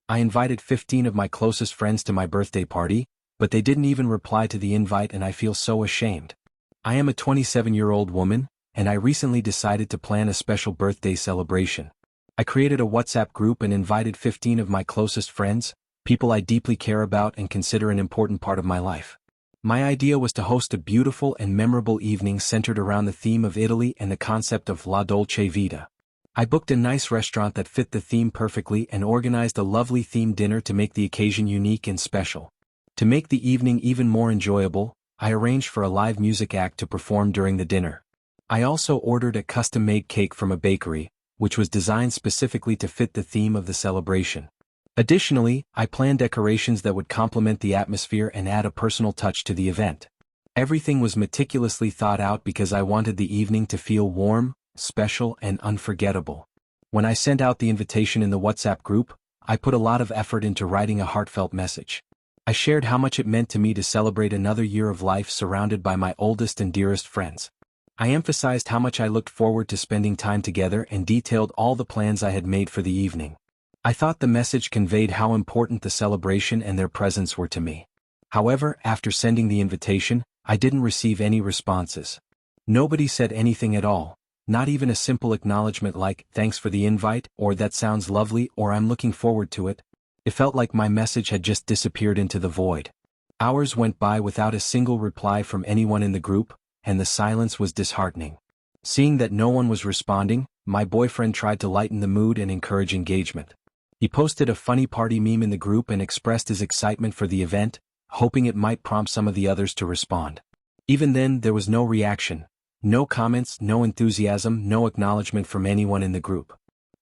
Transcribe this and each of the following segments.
I invited 15 of my closest friends to my birthday party, but they didn't even reply to the invite and I feel so ashamed. I am a 27-year-old woman, and I recently decided to plan a special birthday celebration. I created a WhatsApp group and invited 15 of my closest friends, people I deeply care about and consider an important part of my life. My idea was to host a beautiful and memorable evening centered around the theme of Italy and the concept of La Dolce Vita. I booked a nice restaurant that fit the theme perfectly and organized a lovely themed dinner to make the occasion unique and special. To make the evening even more enjoyable, I arranged for a live music act to perform during the dinner. I also ordered a custom-made cake from a bakery, which was designed specifically to fit the theme of the celebration. Additionally, I planned decorations that would complement the atmosphere and add a personal touch to the event. Everything was meticulously thought out because I wanted the evening to feel warm, special, and unforgettable. When I sent out the invitation in the WhatsApp group, I put a lot of effort into writing a heartfelt message. I shared how much it meant to me to celebrate another year of life surrounded by my oldest and dearest friends. I emphasized how much I looked forward to spending time together and detailed all the plans I had made for the evening. I thought the message conveyed how important the celebration and their presence were to me. However, after sending the invitation, I didn't receive any responses. Nobody said anything at all, not even a simple acknowledgement like, "Thanks for the invite," or "That sounds lovely," or "I'm looking forward to it." It felt like my message had just disappeared into the void. Hours went by without a single reply from anyone in the group, and the silence was disheartening. Seeing that no one was responding, my boyfriend tried to lighten the mood and encourage engagement. He posted a funny party meme in the group and expressed his excitement for the event, hoping it might prompt some of the others to respond. Even then, there was no reaction, no comments, no enthusiasm, no acknowledgement from anyone in the group.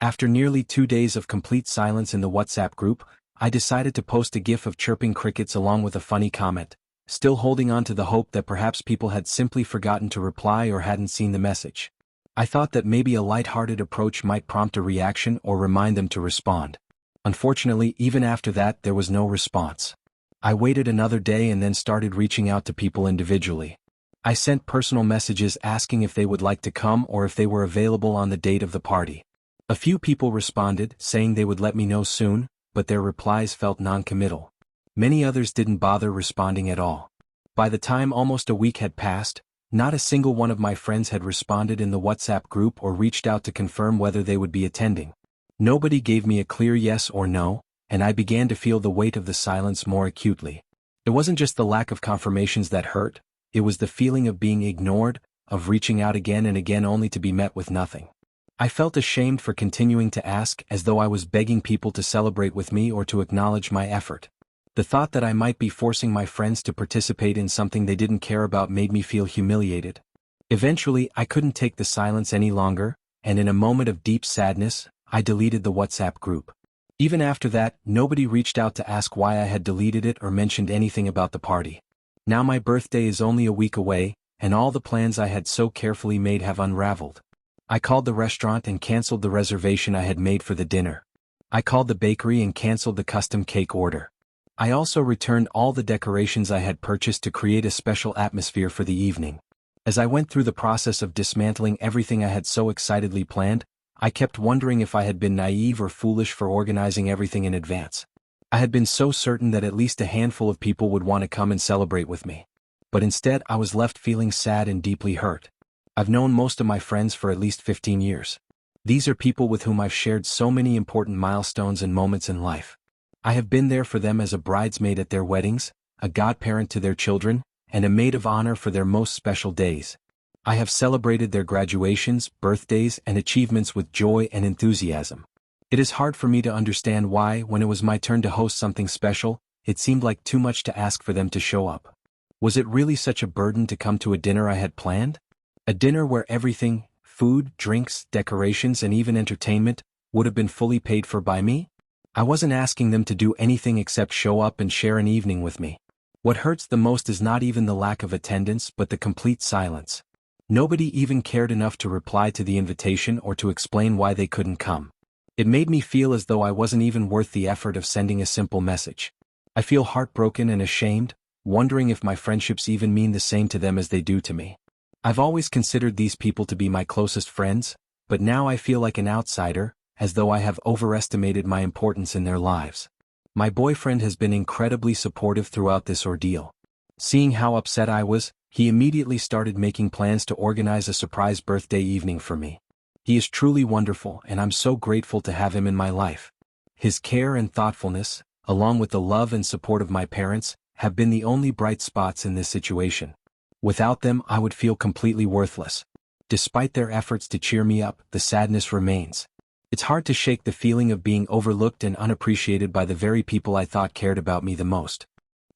After nearly 2 days of complete silence in the WhatsApp group, I decided to post a GIF of chirping crickets along with a funny comment, still holding on to the hope that perhaps people had simply forgotten to reply or hadn't seen the message. I thought that maybe a light-hearted approach might prompt a reaction or remind them to respond. Unfortunately, even after that, there was no response. I waited another day and then started reaching out to people individually. I sent personal messages asking if they would like to come or if they were available on the date of the party. A few people responded, saying they would let me know soon, but their replies felt non-committal. Many others didn't bother responding at all. By the time almost a week had passed, not a single one of my friends had responded in the WhatsApp group or reached out to confirm whether they would be attending. Nobody gave me a clear yes or no, and I began to feel the weight of the silence more acutely. It wasn't just the lack of confirmations that hurt, it was the feeling of being ignored, of reaching out again and again only to be met with nothing. I felt ashamed for continuing to ask, as though I was begging people to celebrate with me or to acknowledge my effort. The thought that I might be forcing my friends to participate in something they didn't care about made me feel humiliated. Eventually, I couldn't take the silence any longer, and in a moment of deep sadness, I deleted the WhatsApp group. Even after that, nobody reached out to ask why I had deleted it or mentioned anything about the party. Now my birthday is only a week away, and all the plans I had so carefully made have unraveled. I called the restaurant and canceled the reservation I had made for the dinner. I called the bakery and canceled the custom cake order. I also returned all the decorations I had purchased to create a special atmosphere for the evening. As I went through the process of dismantling everything I had so excitedly planned, I kept wondering if I had been naive or foolish for organizing everything in advance. I had been so certain that at least a handful of people would want to come and celebrate with me. But instead, I was left feeling sad and deeply hurt. I've known most of my friends for at least 15 years. These are people with whom I've shared so many important milestones and moments in life. I have been there for them as a bridesmaid at their weddings, a godparent to their children, and a maid of honor for their most special days. I have celebrated their graduations, birthdays, and achievements with joy and enthusiasm. It is hard for me to understand why, when it was my turn to host something special, it seemed like too much to ask for them to show up. Was it really such a burden to come to a dinner I had planned? A dinner where everything, food, drinks, decorations, and even entertainment, would have been fully paid for by me? I wasn't asking them to do anything except show up and share an evening with me. What hurts the most is not even the lack of attendance but the complete silence. Nobody even cared enough to reply to the invitation or to explain why they couldn't come. It made me feel as though I wasn't even worth the effort of sending a simple message. I feel heartbroken and ashamed, wondering if my friendships even mean the same to them as they do to me. I've always considered these people to be my closest friends, but now I feel like an outsider, as though I have overestimated my importance in their lives. My boyfriend has been incredibly supportive throughout this ordeal. Seeing how upset I was, he immediately started making plans to organize a surprise birthday evening for me. He is truly wonderful, and I'm so grateful to have him in my life. His care and thoughtfulness, along with the love and support of my parents, have been the only bright spots in this situation. Without them, I would feel completely worthless. Despite their efforts to cheer me up, the sadness remains. It's hard to shake the feeling of being overlooked and unappreciated by the very people I thought cared about me the most.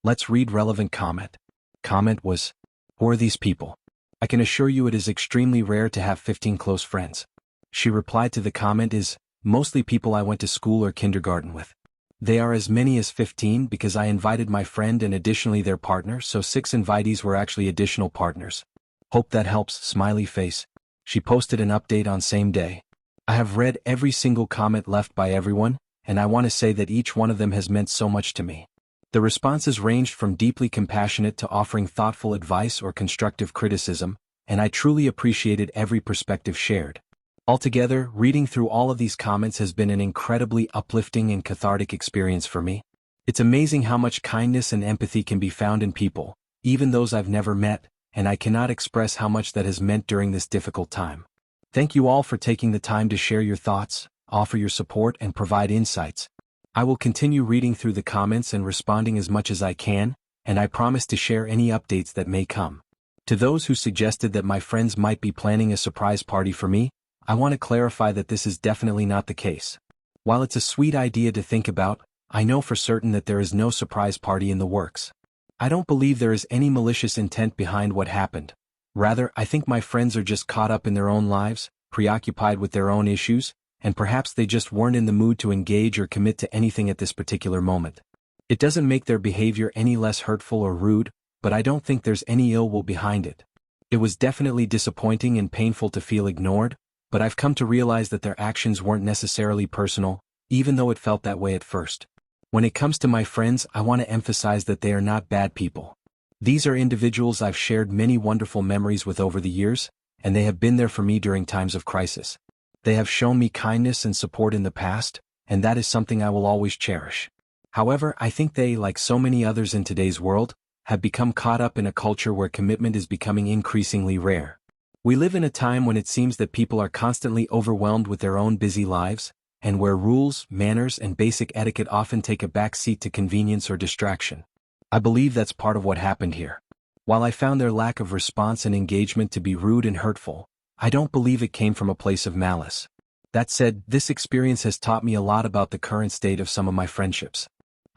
Let's read relevant comment. Comment was, "Who are these people? I can assure you it is extremely rare to have 15 close friends." She replied to the comment is, "Mostly people I went to school or kindergarten with. They are as many as 15 because I invited my friend and additionally their partner, so 6 invitees were actually additional partners. Hope that helps, smiley face." She posted an update on same day. I have read every single comment left by everyone, and I want to say that each one of them has meant so much to me. The responses ranged from deeply compassionate to offering thoughtful advice or constructive criticism, and I truly appreciated every perspective shared. Altogether, reading through all of these comments has been an incredibly uplifting and cathartic experience for me. It's amazing how much kindness and empathy can be found in people, even those I've never met, and I cannot express how much that has meant during this difficult time. Thank you all for taking the time to share your thoughts, offer your support, and provide insights. I will continue reading through the comments and responding as much as I can, and I promise to share any updates that may come. To those who suggested that my friends might be planning a surprise party for me, I want to clarify that this is definitely not the case. While it's a sweet idea to think about, I know for certain that there is no surprise party in the works. I don't believe there is any malicious intent behind what happened. Rather, I think my friends are just caught up in their own lives, preoccupied with their own issues, and perhaps they just weren't in the mood to engage or commit to anything at this particular moment. It doesn't make their behavior any less hurtful or rude, but I don't think there's any ill will behind it. It was definitely disappointing and painful to feel ignored, but I've come to realize that their actions weren't necessarily personal, even though it felt that way at first. When it comes to my friends, I want to emphasize that they are not bad people. These are individuals I've shared many wonderful memories with over the years, and they have been there for me during times of crisis. They have shown me kindness and support in the past, and that is something I will always cherish. However, I think they, like so many others in today's world, have become caught up in a culture where commitment is becoming increasingly rare. We live in a time when it seems that people are constantly overwhelmed with their own busy lives, and where rules, manners, and basic etiquette often take a back seat to convenience or distraction. I believe that's part of what happened here. While I found their lack of response and engagement to be rude and hurtful, I don't believe it came from a place of malice. That said, this experience has taught me a lot about the current state of some of my friendships.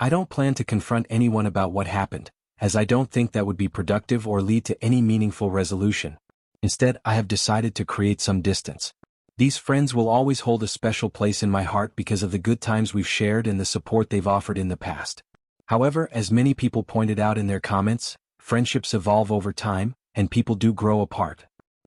I don't plan to confront anyone about what happened, as I don't think that would be productive or lead to any meaningful resolution. Instead, I have decided to create some distance. These friends will always hold a special place in my heart because of the good times we've shared and the support they've offered in the past. However, as many people pointed out in their comments, friendships evolve over time, and people do grow apart.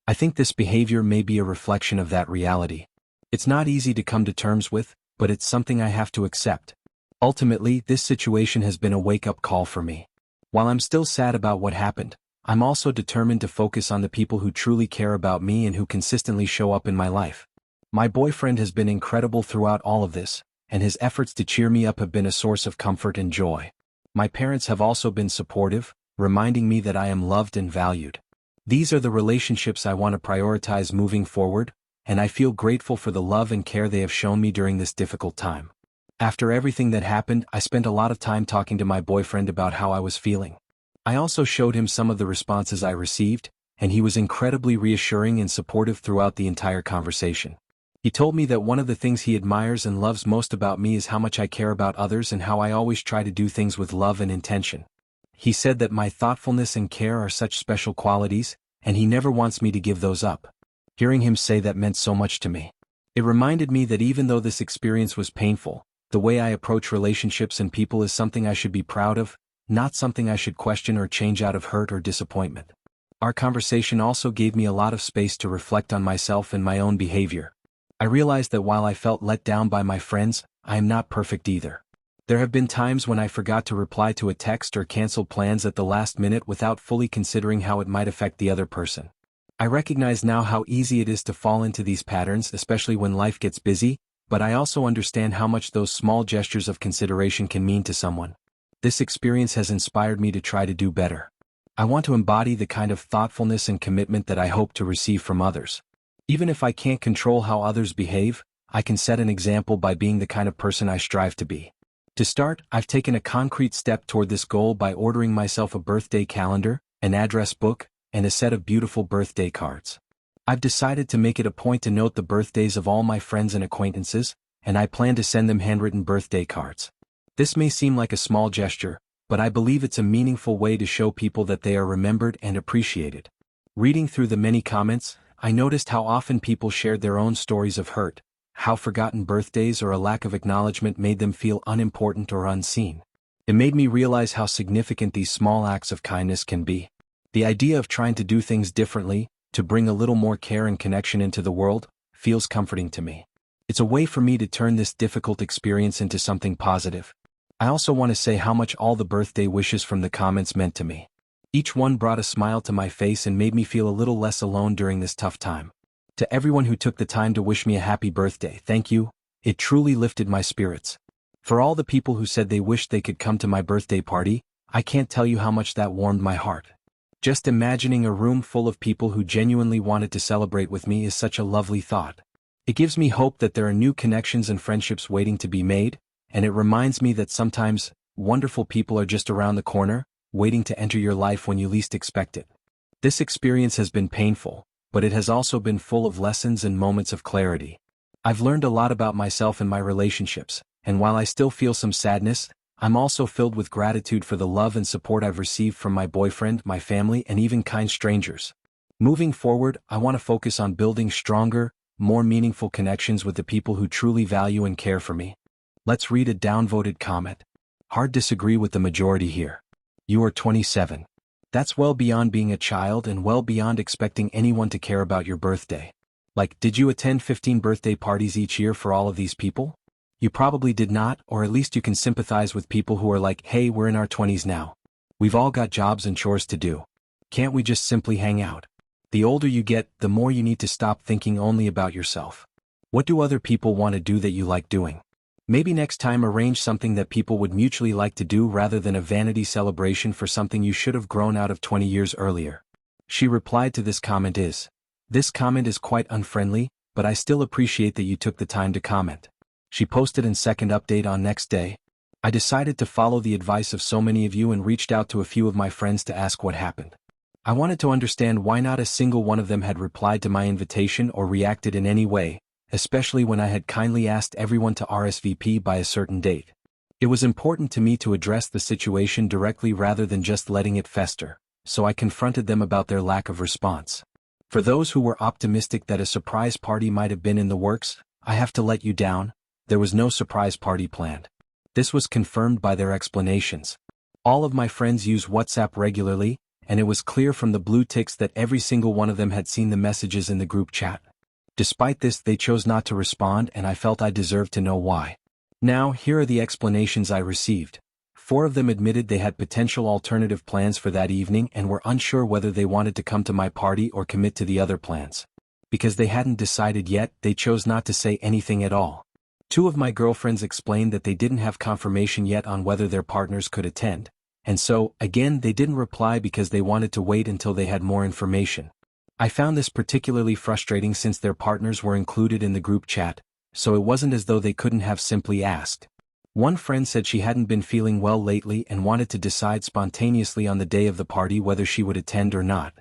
I think this behavior may be a reflection of that reality. It's not easy to come to terms with, but it's something I have to accept. Ultimately, this situation has been a wake-up call for me. While I'm still sad about what happened, I'm also determined to focus on the people who truly care about me and who consistently show up in my life. My boyfriend has been incredible throughout all of this, and his efforts to cheer me up have been a source of comfort and joy. My parents have also been supportive, reminding me that I am loved and valued. These are the relationships I want to prioritize moving forward, and I feel grateful for the love and care they have shown me during this difficult time. After everything that happened, I spent a lot of time talking to my boyfriend about how I was feeling. I also showed him some of the responses I received, and he was incredibly reassuring and supportive throughout the entire conversation. He told me that one of the things he admires and loves most about me is how much I care about others and how I always try to do things with love and intention. He said that my thoughtfulness and care are such special qualities, and he never wants me to give those up. Hearing him say that meant so much to me. It reminded me that even though this experience was painful, the way I approach relationships and people is something I should be proud of, not something I should question or change out of hurt or disappointment. Our conversation also gave me a lot of space to reflect on myself and my own behavior. I realized that while I felt let down by my friends, I am not perfect either. There have been times when I forgot to reply to a text or canceled plans at the last minute without fully considering how it might affect the other person. I recognize now how easy it is to fall into these patterns, especially when life gets busy, but I also understand how much those small gestures of consideration can mean to someone. This experience has inspired me to try to do better. I want to embody the kind of thoughtfulness and commitment that I hope to receive from others. Even if I can't control how others behave, I can set an example by being the kind of person I strive to be. To start, I've taken a concrete step toward this goal by ordering myself a birthday calendar, an address book, and a set of beautiful birthday cards. I've decided to make it a point to note the birthdays of all my friends and acquaintances, and I plan to send them handwritten birthday cards. This may seem like a small gesture, but I believe it's a meaningful way to show people that they are remembered and appreciated. Reading through the many comments, I noticed how often people shared their own stories of hurt, how forgotten birthdays or a lack of acknowledgement made them feel unimportant or unseen. It made me realize how significant these small acts of kindness can be. The idea of trying to do things differently, to bring a little more care and connection into the world, feels comforting to me. It's a way for me to turn this difficult experience into something positive. I also want to say how much all the birthday wishes from the comments meant to me. Each one brought a smile to my face and made me feel a little less alone during this tough time. To everyone who took the time to wish me a happy birthday, thank you. It truly lifted my spirits. For all the people who said they wished they could come to my birthday party, I can't tell you how much that warmed my heart. Just imagining a room full of people who genuinely wanted to celebrate with me is such a lovely thought. It gives me hope that there are new connections and friendships waiting to be made, and it reminds me that sometimes, wonderful people are just around the corner, waiting to enter your life when you least expect it. This experience has been painful, but it has also been full of lessons and moments of clarity. I've learned a lot about myself and my relationships, and while I still feel some sadness, I'm also filled with gratitude for the love and support I've received from my boyfriend, my family, and even kind strangers. Moving forward, I want to focus on building stronger, more meaningful connections with the people who truly value and care for me. Let's read a downvoted comment. Hard disagree with the majority here. You are 27. That's well beyond being a child and well beyond expecting anyone to care about your birthday. Like, did you attend 15 birthday parties each year for all of these people? You probably did not, or at least you can sympathize with people who are like, hey, we're in our 20s now. We've all got jobs and chores to do. Can't we just simply hang out? The older you get, the more you need to stop thinking only about yourself. What do other people want to do that you like doing? Maybe next time arrange something that people would mutually like to do rather than a vanity celebration for something you should have grown out of 20 years earlier. She replied to this comment is quite unfriendly, but I still appreciate that you took the time to comment. She posted in second update on next day. I decided to follow the advice of so many of you and reached out to a few of my friends to ask what happened. I wanted to understand why not a single one of them had replied to my invitation or reacted in any way, especially when I had kindly asked everyone to RSVP by a certain date. It was important to me to address the situation directly rather than just letting it fester, so I confronted them about their lack of response. For those who were optimistic that a surprise party might have been in the works, I have to let you down. There was no surprise party planned. This was confirmed by their explanations. All of my friends use WhatsApp regularly, and it was clear from the blue ticks that every single one of them had seen the messages in the group chat. Despite this, they chose not to respond, and I felt I deserved to know why. Now, here are the explanations I received. 4 of them admitted they had potential alternative plans for that evening and were unsure whether they wanted to come to my party or commit to the other plans. Because they hadn't decided yet, they chose not to say anything at all. 2 of my girlfriends explained that they didn't have confirmation yet on whether their partners could attend, and so, again, they didn't reply because they wanted to wait until they had more information. I found this particularly frustrating since their partners were included in the group chat, so it wasn't as though they couldn't have simply asked. One friend said she hadn't been feeling well lately and wanted to decide spontaneously on the day of the party whether she would attend or not.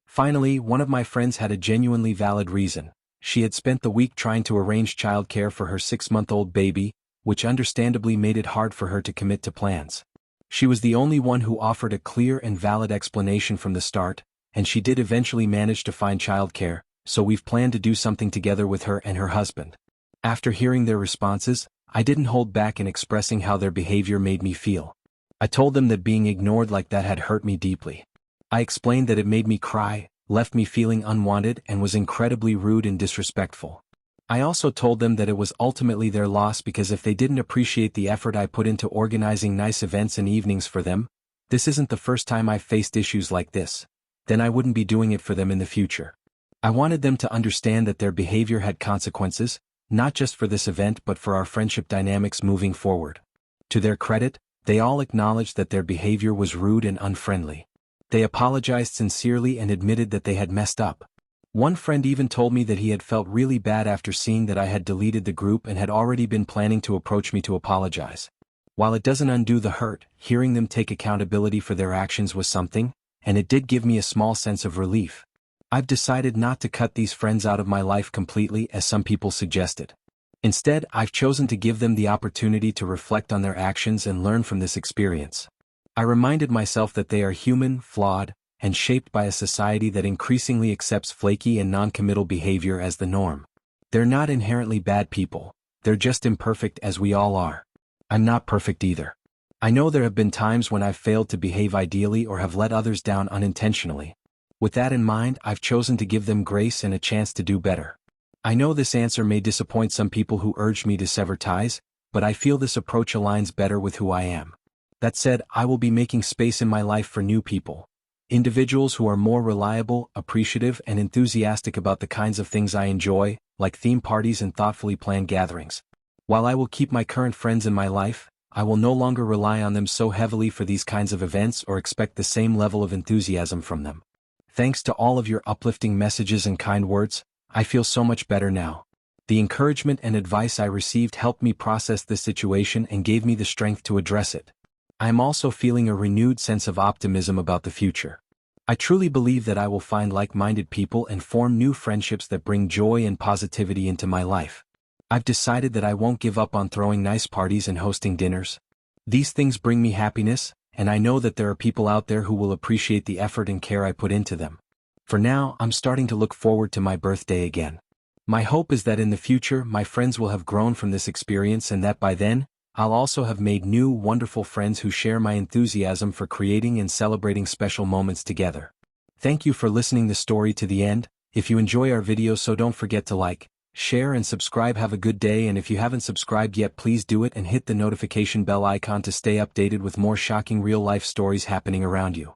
Finally, one of my friends had a genuinely valid reason. She had spent the week trying to arrange childcare for her 6-month-old baby, which understandably made it hard for her to commit to plans. She was the only one who offered a clear and valid explanation from the start, and she did eventually manage to find childcare, so we've planned to do something together with her and her husband. After hearing their responses, I didn't hold back in expressing how their behavior made me feel. I told them that being ignored like that had hurt me deeply. I explained that it made me cry, left me feeling unwanted, and was incredibly rude and disrespectful. I also told them that it was ultimately their loss because if they didn't appreciate the effort I put into organizing nice events and evenings for them, this isn't the first time I've faced issues like this, then I wouldn't be doing it for them in the future. I wanted them to understand that their behavior had consequences, not just for this event but for our friendship dynamics moving forward. To their credit, they all acknowledged that their behavior was rude and unfriendly. They apologized sincerely and admitted that they had messed up. One friend even told me that he had felt really bad after seeing that I had deleted the group and had already been planning to approach me to apologize. While it doesn't undo the hurt, hearing them take accountability for their actions was something, and it did give me a small sense of relief. I've decided not to cut these friends out of my life completely as some people suggested. Instead, I've chosen to give them the opportunity to reflect on their actions and learn from this experience. I reminded myself that they are human, flawed, and shaped by a society that increasingly accepts flaky and non-committal behavior as the norm. They're not inherently bad people, they're just imperfect as we all are. I'm not perfect either. I know there have been times when I've failed to behave ideally or have let others down unintentionally. With that in mind, I've chosen to give them grace and a chance to do better. I know this answer may disappoint some people who urged me to sever ties, but I feel this approach aligns better with who I am. That said, I will be making space in my life for new people. Individuals who are more reliable, appreciative, and enthusiastic about the kinds of things I enjoy, like theme parties and thoughtfully planned gatherings. While I will keep my current friends in my life, I will no longer rely on them so heavily for these kinds of events or expect the same level of enthusiasm from them. Thanks to all of your uplifting messages and kind words, I feel so much better now. The encouragement and advice I received helped me process this situation and gave me the strength to address it. I am also feeling a renewed sense of optimism about the future. I truly believe that I will find like-minded people and form new friendships that bring joy and positivity into my life. I've decided that I won't give up on throwing nice parties and hosting dinners. These things bring me happiness, and I know that there are people out there who will appreciate the effort and care I put into them. For now, I'm starting to look forward to my birthday again. My hope is that in the future my friends will have grown from this experience and that by then, I'll also have made new, wonderful friends who share my enthusiasm for creating and celebrating special moments together. Thank you for listening the story to the end. If you enjoy our videos, so don't forget to like, share and subscribe. Have a good day, and if you haven't subscribed yet, please do it and hit the notification bell icon to stay updated with more shocking real-life stories happening around you.